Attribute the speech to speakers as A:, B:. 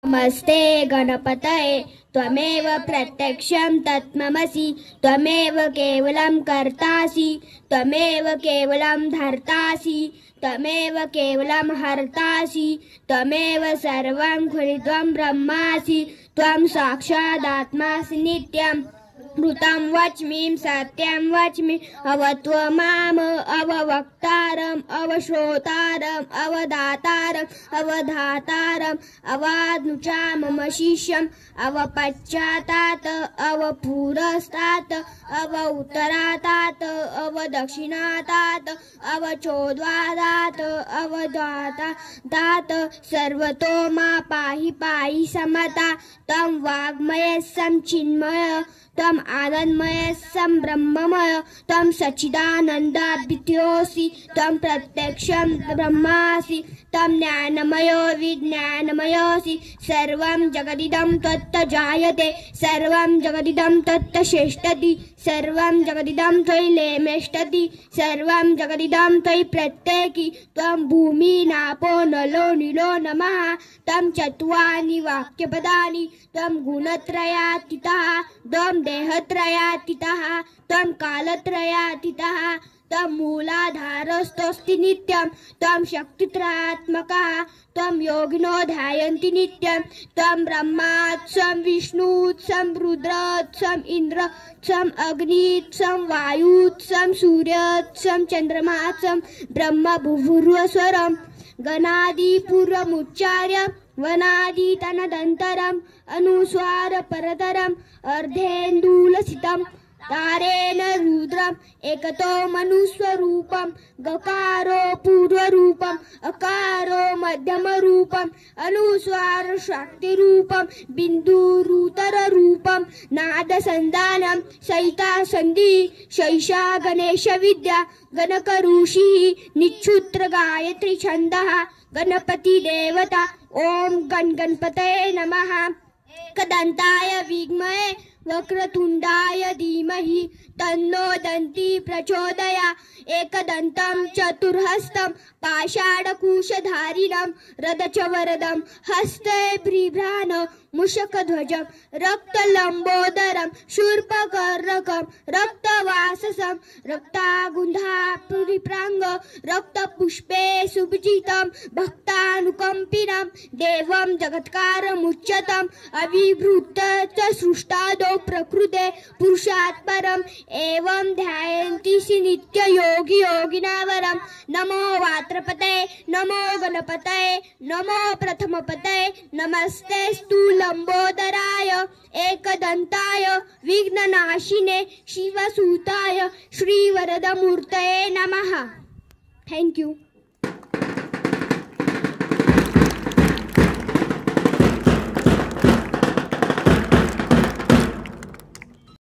A: नमस्ते गणपतये त्वमेव प्रत्यक्षं तत्त्वमसि त्वमेव केवलं कर्तासि त्वमेव केवलं धर्तासि त्वमेव केवलं हर्तासि त्वमेव सर्वं खलु ब्रह्मासि त्वं साक्षादात्मासि नित्यं ऋतं वच्मि सत्यं वच्मि अवत्वमाम अववक्तारम् अवश्रोतारम् अवदातारम् अवधातारम् अवानुचा मम शिष्यम् अवपश्चातात् अवपुरस्तात् अवउत्तरातात् अवदक्षिणातात् अवचोद्वादात् अवदातात् सर्वतो मा पाहि पाहि समता तं वाग्मयस्सं चिन्मय तम आनंदमय सम ब्रह्ममय तम सच्चिदानंदाद्वितीयोऽसि तम प्रत्यक्षं ब्रह्मासि तम ज्ञानमयो विज्ञानमयोऽसि सर्वं जगदिदं त्वत्त जायते सर्वं जगदिदं त्वत्त शेष्टति सर्वं जगदिदं त्वयि लेमेष्टति सर्वं जगदिदं त्वयि प्रत्येकि त्वं भूमि नापो नलो नीलो नमः तम चत्वारि वाक्यपदानि त्वं गुणत्रयातीतः त्वं देहत्रयातीतः त्वं कालत्रयातीतः त्वं मूलाधारस्तोऽस्ति नित्यं त्वं शक्तित्रयात्मकः त्वं योगिनो ध्यायन्ति नित्यं त्वं ब्रह्मात्सं विष्णुत्सं रुद्रत्सं इन्द्रत्सं अग्नित्सं वायुत्सं सूर्यत्सं चन्द्रमात्सं ब्रह्म भूर्भुवस्वरं गणादिपूर्वमुच्चार्य वनादितनदन्तरम् अनुस्वारपरतरम् अर्धेन्दुलसितं तारेण रुद्रम् एकतो मनुस्वरूपं गकारो पूर्वरूपम् अकारो मध्यमरूपम् अनुस्वार शक्तिरूपं बिन्दुरुतररूपं नादसन्धानं सहिता सन्धि शैषा गणेशविद्या गणकऋषिः निक्षुत्र गायत्री छन्दः गणपति देवता ओम गणपतये नमः एकदन्ताय विद्महे वक्रतुण्डाय धीमहि तन्नो दन्ती प्रचोदयात् एकदन्तं चतुर्हस्तं पाषाणकुशधारिणं रथचवरदं हस्ते बिभ्राणं मूषकध्वजं रक्तलम्बोदरं शूर्पकर्णकं रक्तवाससं रक्तागुन्धापुरिप्राङ्गं रक्तपुष्पे सुभजितं भक्तानुकम्पिनं देवं जगत्कारमुच्यतम् अविभूत च सृष्टादौ प्रकृते पुरुषात् परम् एवं ध्यायन्ति नित्ययोगी योगिनावरं नमो वात्रपते नमो गणपतये नमो प्रथमपतये नमस्तेस्तु लंबोदराय एकदन्ताय विघ्ननाशिने शिवसुताय श्रीवरदमूर्तये नमः। Thank you.